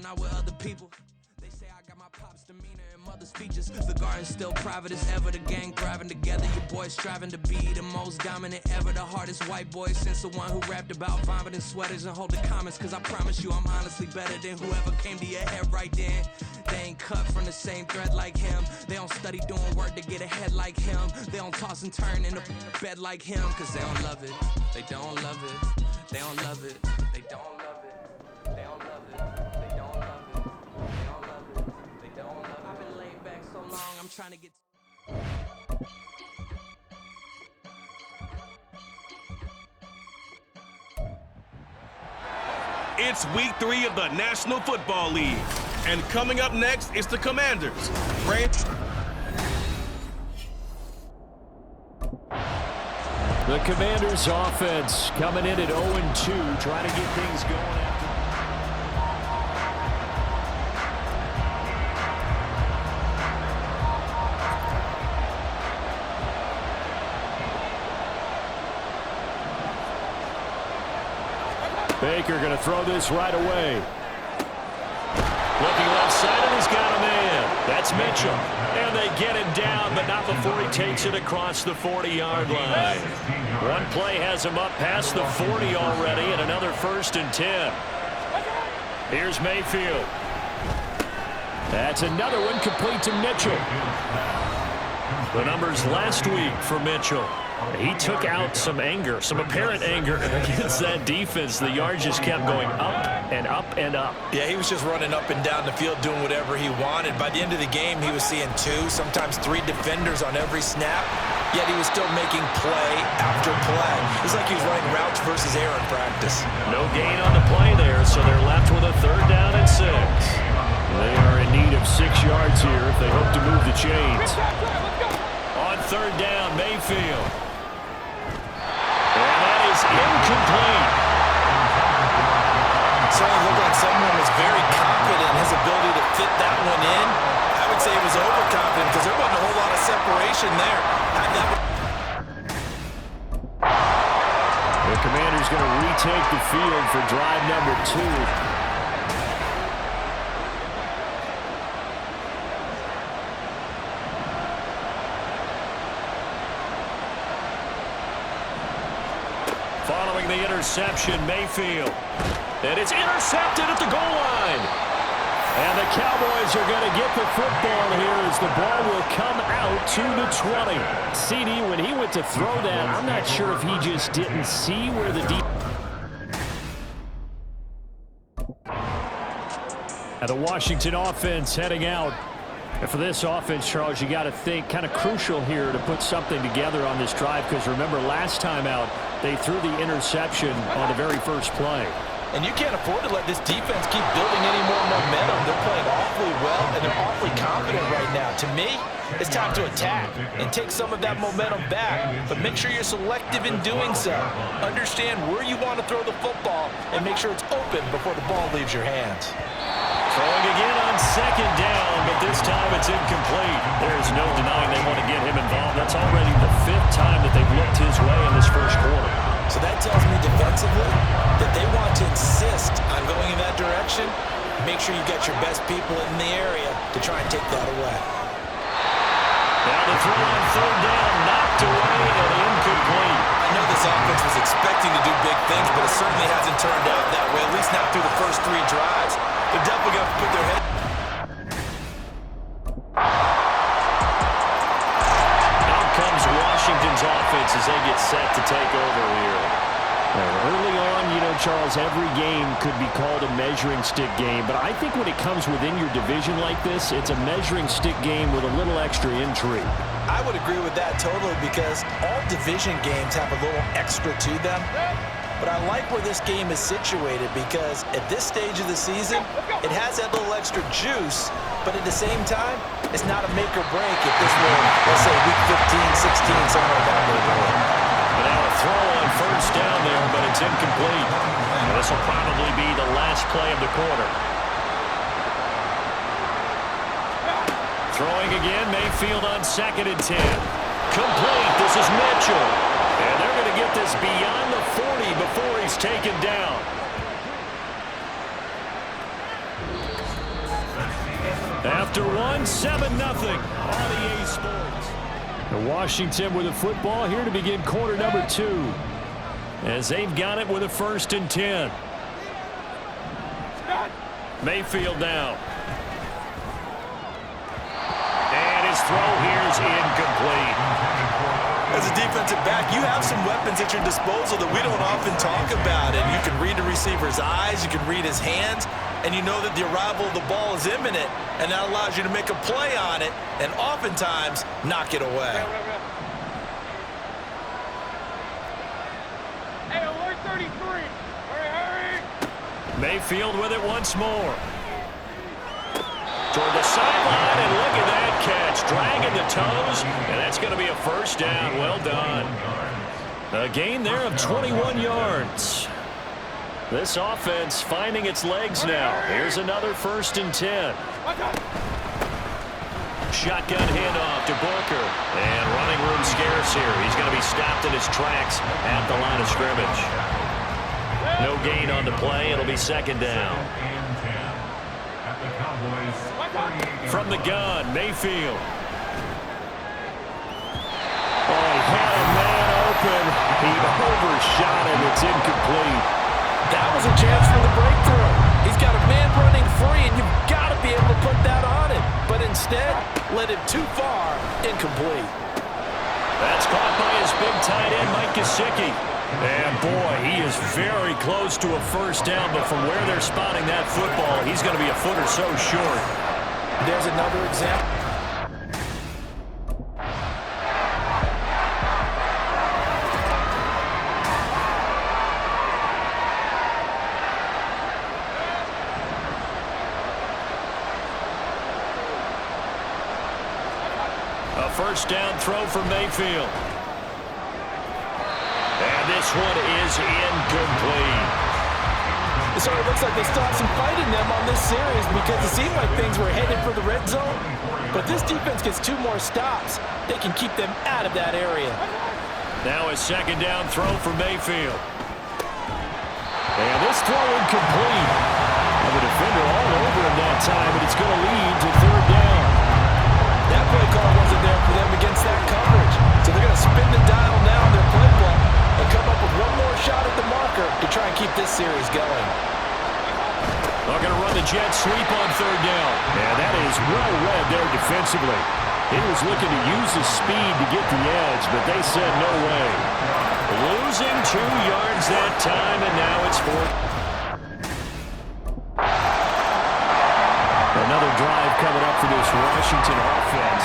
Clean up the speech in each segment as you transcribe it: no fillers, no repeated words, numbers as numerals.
not with other people. They say I got my pop's demeanor and mother's features. The garden's still private as ever. The gang thriving together. Your boys striving to be the most dominant ever. The hardest white boy since the one who rapped about vomiting sweaters and holding comments. Cause I promise you I'm honestly better than whoever came to your head right then. They ain't cut from the same thread like him. They don't study doing work to get ahead like him. They don't toss and turn in the bed like him. Cause they don't love it. They don't love it. They don't love it. They don't love it. They don't love it. They don't love it. They don't love it. They don't love it. I've been laid back so long, I'm trying to get. It's week 3 of the National Football League. And coming up next is the Commanders. The Commanders offense coming in at 0-2, trying to get things going after. Baker going to throw this right away. Looking left side, and he's got a man. That's Mitchell. And they get him down, but not before he takes it across the 40-yard line. One play has him up past the 40 already, and another 1st and 10. Here's Mayfield. That's another one complete to Mitchell. The numbers last week for Mitchell. He took out some anger, some apparent anger against that defense. The yards just kept going up and up and up. Yeah, he was just running up and down the field doing whatever he wanted. By the end of the game, he was seeing 2, sometimes 3 defenders on every snap, yet he was still making play after play. It's like he was running routes versus air in practice. No gain on the play there, so they're left with a 3rd down and 6. They are in need of 6 yards here if they hope to move the chains. On 3rd down, Mayfield. And that is incomplete. Certainly looked like someone was very confident in his ability to fit that one in. I would say he was overconfident because there wasn't a whole lot of separation there. The Commanders going to retake the field for drive number 2. Following the interception, Mayfield. And it's intercepted at the goal line. And the Cowboys are going to get the football here as the ball will come out to the 20. CD, when he went to throw that, I'm not sure if he just didn't see where the the Washington offense heading out. And for this offense, Charles, you got to think kind of crucial here to put something together on this drive, because remember last time out they threw the interception on the very first play. And you can't afford to let this defense keep building any more momentum. They're playing awfully well, and they're awfully confident right now. To me, it's time to attack and take some of that momentum back, but make sure you're selective in doing so. Understand where you want to throw the football and make sure it's open before the ball leaves your hands. Throwing again on 2nd down, but this time it's incomplete. There's no denying they want to get him involved. That's already the 5th time that they've looked his way in this first quarter. So that tells me defensively that they want to insist on going in that direction. Make sure you get your best people in the area to try and take that away. Now the throw on 3rd down, knocked away and incomplete. I know this offense was expecting to do big things, but it certainly hasn't turned out that way, at least not through the first 3 drives. They're definitely going to put their head. Out comes Washington's offense as they get set to take over here. Early on, you know, Charles, every game could be called a measuring stick game, but I think when it comes within your division like this, it's a measuring stick game with a little extra intrigue. I would agree with that totally, because all division games have a little extra to them. But I like where this game is situated, because at this stage of the season, it has that little extra juice, but at the same time, it's not a make or break if this were, let's say, week 15, 16, somewhere down the road. Now a throw on 1st down there, but it's incomplete. This will probably be the last play of the quarter. Throwing again, Mayfield on 2nd and 10. Complete, this is Mitchell. And they're going to get this beyond the 40 before he's taken down. After one, 7-0 on EA Sports. And Washington with the football here to begin quarter number 2. As they've got it with a 1st and 10. Mayfield now. And his throw here is incomplete. As a defensive back, you have some weapons at your disposal that we don't often talk about. And you can read the receiver's eyes, you can read his hands, and you know that the arrival of the ball is imminent, and that allows you to make a play on it and oftentimes knock it away. Hey, alert 33. Hurry. Mayfield with it once more. Toward the sideline, and look at that catch. Dragging the toes, and that's going to be a 1st down. Well done. A gain there of 21 yards. This offense finding its legs now. Here's another 1st and 10. Shotgun handoff to Booker. And running room scarce here. He's going to be stopped in his tracks at the line of scrimmage. No gain on the play. It'll be 2nd down. From the gun, Mayfield. Oh, he had a man open. He overshot him. It's incomplete. That was a chance for the breakthrough. He's got a man running free, and you've got to be able to put that on him. But instead, led him too far, incomplete. That's caught by his big tight end, Mike Gesicki. And boy, he is very close to a 1st down, but from where they're spotting that football, he's going to be a foot or so short. There's another example. A 1st down throw for Mayfield. And this one is incomplete. It sort of looks like they still have some fight in them on this series because it seemed like things were headed for the red zone. But this defense gets 2 more stops. They can keep them out of that area. Now a 2nd down throw for Mayfield. And this throw incomplete. And the defender all over him that time, but it's going to lead to 3rd down. That play call wasn't there for them against that coverage. So they're going to spin the dial now in their playbook and come up with one more shot at the marker to try and keep this series going. They're going to run the jet sweep on 3rd down. And that is well read there defensively. He was looking to use his speed to get the edge, but they said no way. Losing 2 yards that time, and now it's 4th. Another drive coming up for this Washington offense.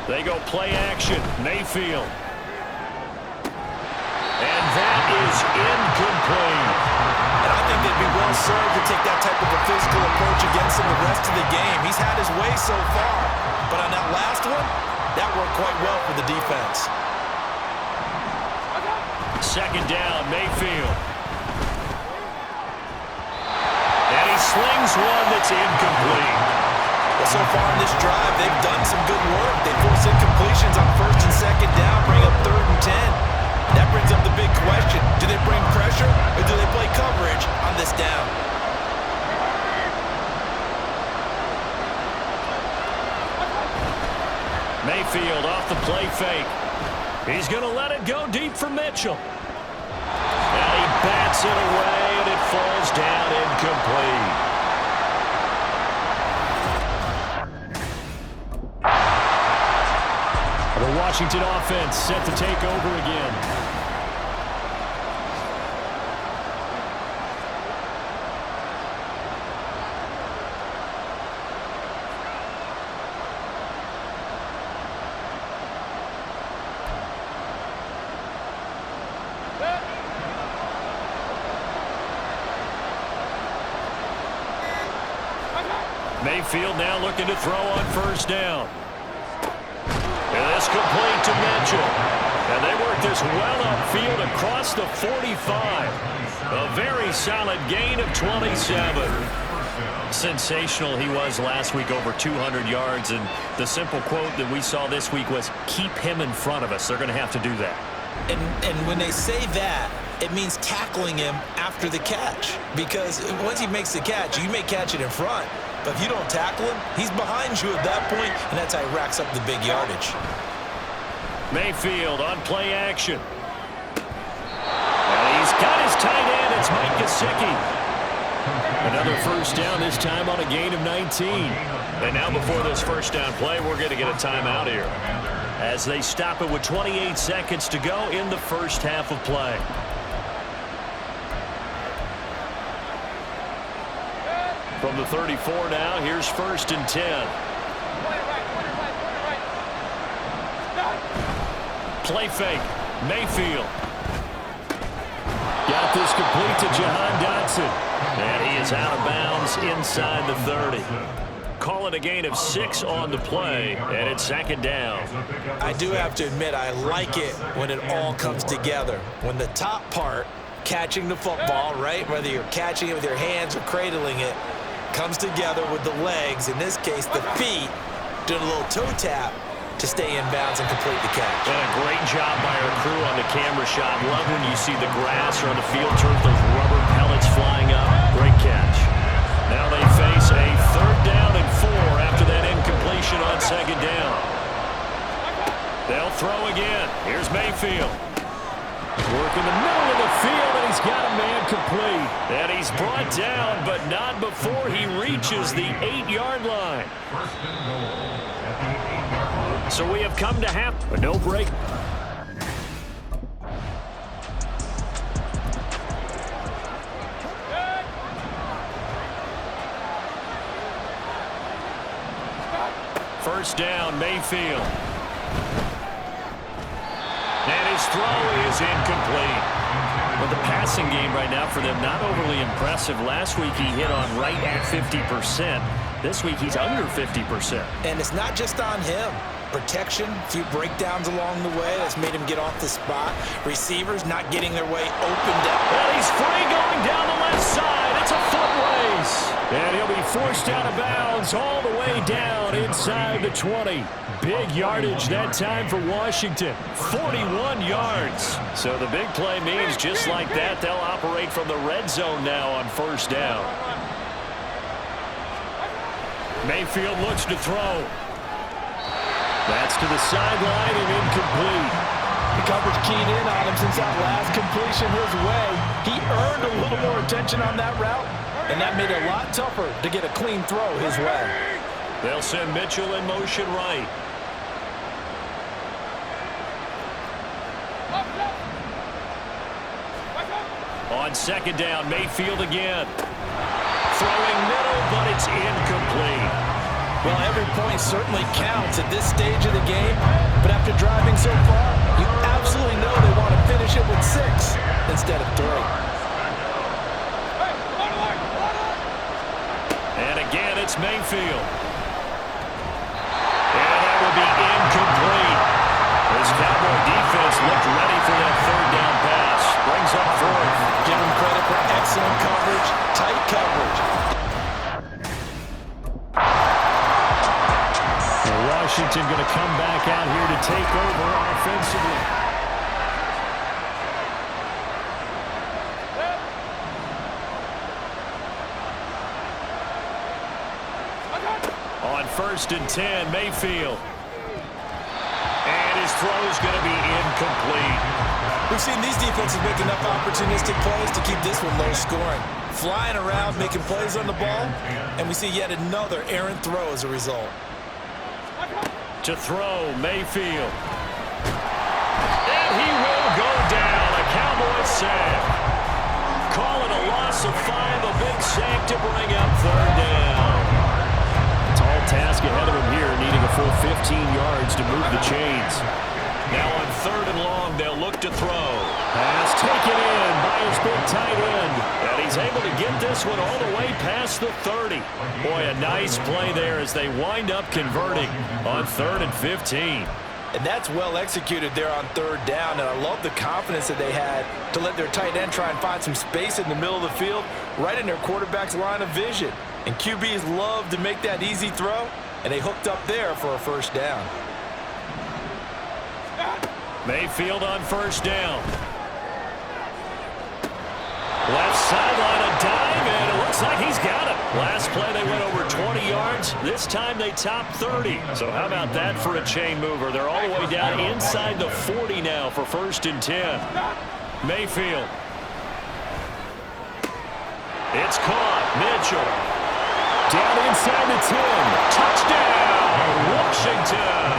They go play action. Mayfield. And that is incomplete. And I think they'd be well served to take that type of a physical approach against him the rest of the game. He's had his way so far, but on that last one, that worked quite well for the defense. 2nd down, Mayfield. And he slings one that's incomplete. Well, so far in this drive, they've done some good work. They force incompletions on 1st and 2nd down, bring up 3rd and 10. That brings up the big question. Do they bring pressure or do they play coverage on this down? Mayfield off the play fake. He's going to let it go deep for Mitchell. And he bats it away, and it falls down incomplete. The Washington offense set to take over again. Mayfield now looking to throw on 1st down. And this complete to Mitchell. And they work this well upfield across the 45. A very solid gain of 27. Sensational he was last week, over 200 yards. And the simple quote that we saw this week was, keep him in front of us. They're going to have to do that. And when they say that, it means tackling him after the catch. Because once he makes the catch, you may catch it in front. But if you don't tackle him, he's behind you at that point, and that's how he racks up the big yardage. Mayfield on play action. And he's got his tight end. It's Mike Gesicki. Another first down, this time on a gain of 19. And now before this first down play, we're going to get a timeout here, as they stop it with 28 seconds to go in the first half of play. From the 34 now, here's 1st and 10. Play fake. Mayfield. Got this complete to Jahan Dotson. And he is out of bounds inside the 30. Call it a gain of 6 on the play, and it's 2nd down. I do have to admit, I like it when it all comes together. When the top part, catching the football, right, whether you're catching it with your hands or cradling it, comes together with the legs, in this case the feet, doing a little toe tap to stay in bounds and complete the catch. And a great job by our crew on the camera shot. Love when you see the grass or on the field turf, those rubber pellets flying up. Great catch. Now they face a 3rd down and 4 after that incompletion on 2nd down. They'll throw again. Here's Mayfield. Work in the middle of the field, and he's got a man complete. And he's brought down, but not before he reaches the 8-yard line. So we have come to half, but no break. First down, Mayfield. And his throw is incomplete. But the passing game right now for them, not overly impressive. Last week he hit on right at 50%. This week he's under 50%. And it's not just on him. Protection, a few breakdowns along the way that's made him get off the spot. Receivers not getting their way opened up. And he's free going down the left side. It's a foot race. And he'll be forced out of bounds all the way down inside the 20. Big yardage that time for Washington. 41 yards. So the big play means just like that, they'll operate from the red zone now on 1st down. Mayfield looks to throw. That's to the sideline and incomplete. The coverage keyed in on him since that last completion his way. He earned a little more attention on that route, and that made it a lot tougher to get a clean throw his way. They'll send Mitchell in motion right. On 2nd down, Mayfield again. Throwing middle, but it's incomplete. Well, every point certainly counts at this stage of the game, but after driving so far, you absolutely know they want to finish it with 6 instead of 3. And again, it's Mayfield. And that will be incomplete. This Cowboy defense looked ready for that 3rd down pass. Brings up 4th. Give them credit for excellent coverage, tight coverage. Washington going to come back out here to take over offensively. On 1st and 10, Mayfield. And his throw's going to be incomplete. We've seen these defenses make enough opportunistic plays to keep this one low scoring. Flying around, making plays on the ball, and we see yet another errant throw as a result. To throw, Mayfield. And he will go down. A Cowboy sack. Call it a loss of 5. A big sack to bring up 3rd down. Tall task ahead of him here, needing a full 15 yards to move the chains. Now on 3rd and long, they'll look to throw. Pass taken in by his big tight end. And he's able to get this one all the way past the 30. Boy, a nice play there as they wind up converting on 3rd and 15. And that's well executed there on 3rd down, and I love the confidence that they had to let their tight end try and find some space in the middle of the field, right in their quarterback's line of vision. And QBs love to make that easy throw, and they hooked up there for a first down. Mayfield on first down. Left sideline, a dive, and it looks like he's got it. Last play, they went over 20 yards. This time, they topped 30. So how about that for a chain mover? They're all the way down inside the 40 now for 1st and 10. Mayfield. It's caught. Mitchell. Down inside the 10. Touchdown, Washington.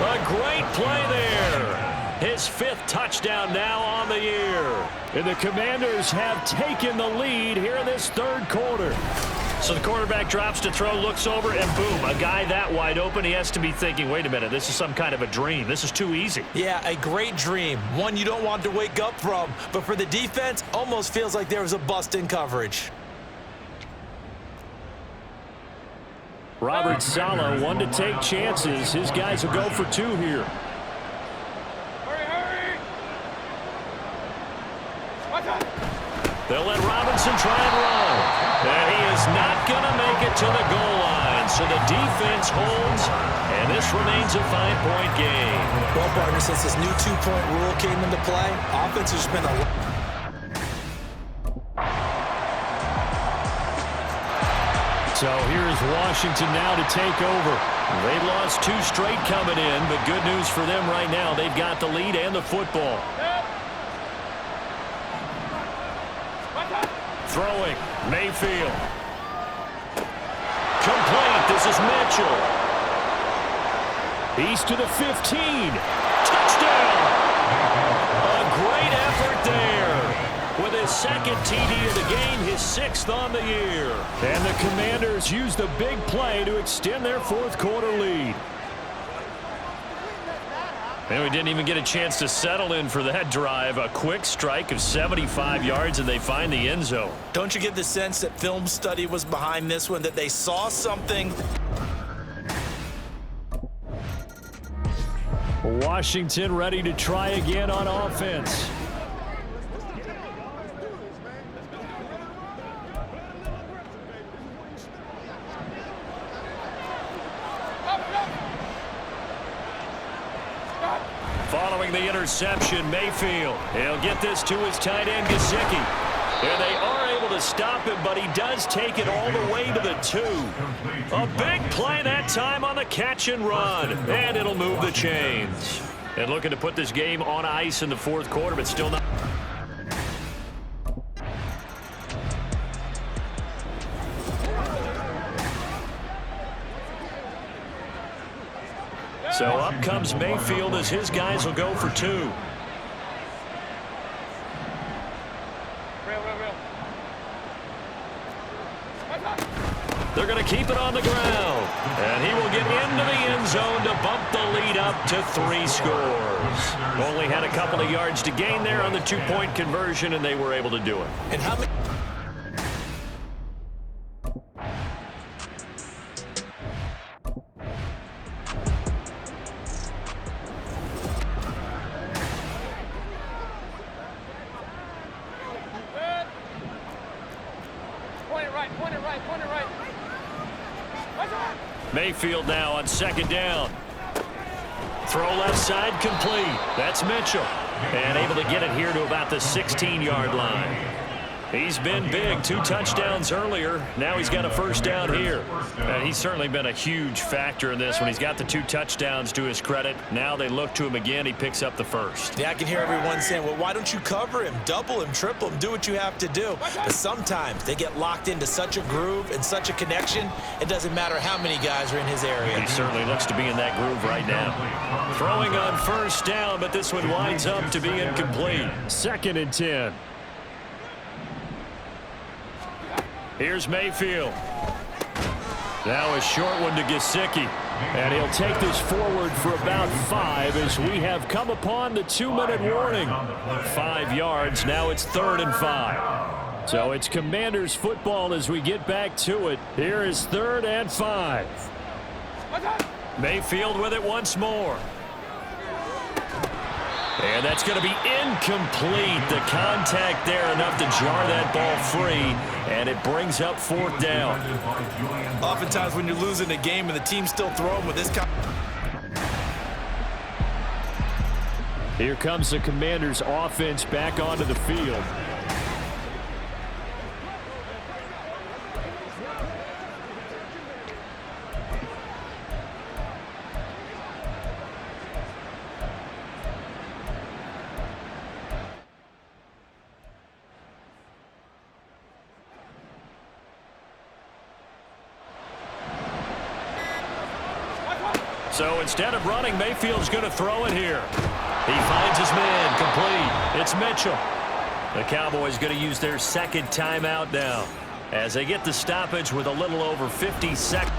A great play there. His 5th touchdown now on the year. And the Commanders have taken the lead here in this 3rd quarter. So the quarterback drops to throw, looks over, and boom, a guy that wide open, he has to be thinking, wait a minute, this is some kind of a dream. This is too easy. Yeah, a great dream. One you don't want to wake up from. But for the defense, almost feels like there was a bust in coverage. Robert Saleh, one to take chances. His guys will go for 2 here. They'll let Robinson try and run. And he is not going to make it to the goal line. So the defense holds, and this remains a 5-point game. Well, partner, since this new 2-point rule came into play, offense has been a... So here's Washington now to take over. They lost 2 straight coming in, but good news for them right now. They've got the lead and the football. Throwing, Mayfield. Complete, this is Mitchell. He's to the 15. Touchdown! A great effort there. With his 2nd TD of the game, his 6th on the year. And the Commanders use the big play to extend their 4th quarter lead. And we didn't even get a chance to settle in for that drive. A quick strike of 75 yards, and they find the end zone. Don't you get the sense that film study was behind this one, that they saw something? Washington ready to try again on offense. Following the interception, Mayfield. He'll get this to his tight end, Gesicki. And they are able to stop him, but he does take it all the way to the 2. A big play that time on the catch and run. And it'll move the chains. And looking to put this game on ice in the 4th quarter, but still not. So up comes Mayfield as his guys will go for 2. They're going to keep it on the ground. And he will get into the end zone to bump the lead up to 3 scores. Only had a couple of yards to gain there on the 2-point conversion, and they were able to do it. And how many... Mayfield now on 2nd down. Throw left side complete. That's Mitchell. And able to get it here to about the 16-yard line. He's been big. 2 touchdowns earlier. Now he's got a first down here. And he's certainly been a huge factor in this when he's got the 2 touchdowns to his credit. Now they look to him again. He picks up the first. Yeah, I can hear everyone saying, well, why don't you cover him, double him, triple him, do what you have to do. But sometimes they get locked into such a groove and such a connection, it doesn't matter how many guys are in his area. He certainly looks to be in that groove right now. Throwing on first down, but this one winds up to be incomplete. 2nd and 10. Here's Mayfield. Now a short one to Gesicki. And he'll take this forward for about 5 as we have come upon the 2-minute warning. 5 yards. Now it's 3rd and 5. So it's Commanders football as we get back to it. Here is 3rd and 5. And that's going to be incomplete. The contact there enough to jar that ball free, and it brings up 4th down. Oftentimes when you're losing a game and the team's still throwing with this kind. Here comes the Commanders' offense back onto the field. So instead of running, Mayfield's going to throw it here. He finds his man, complete. It's Mitchell. The Cowboys going to use their 2nd timeout now as they get the stoppage with a little over 50 seconds.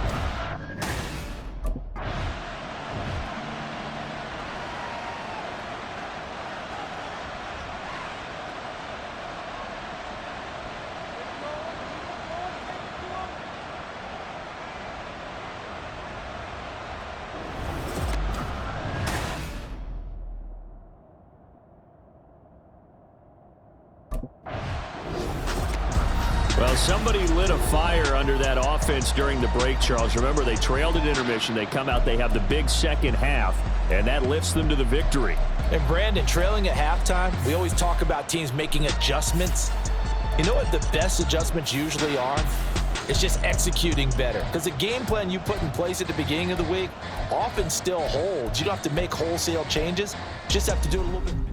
Well, somebody lit a fire under that offense during the break, Charles. Remember, they trailed at intermission. They come out, they have the big second half, and that lifts them to the victory. And Brandon, trailing at halftime, we always talk about teams making adjustments. You know what the best adjustments usually are? It's just executing better. Because the game plan you put in place at the beginning of the week often still holds. You don't have to make wholesale changes. Just have to do it a little bit.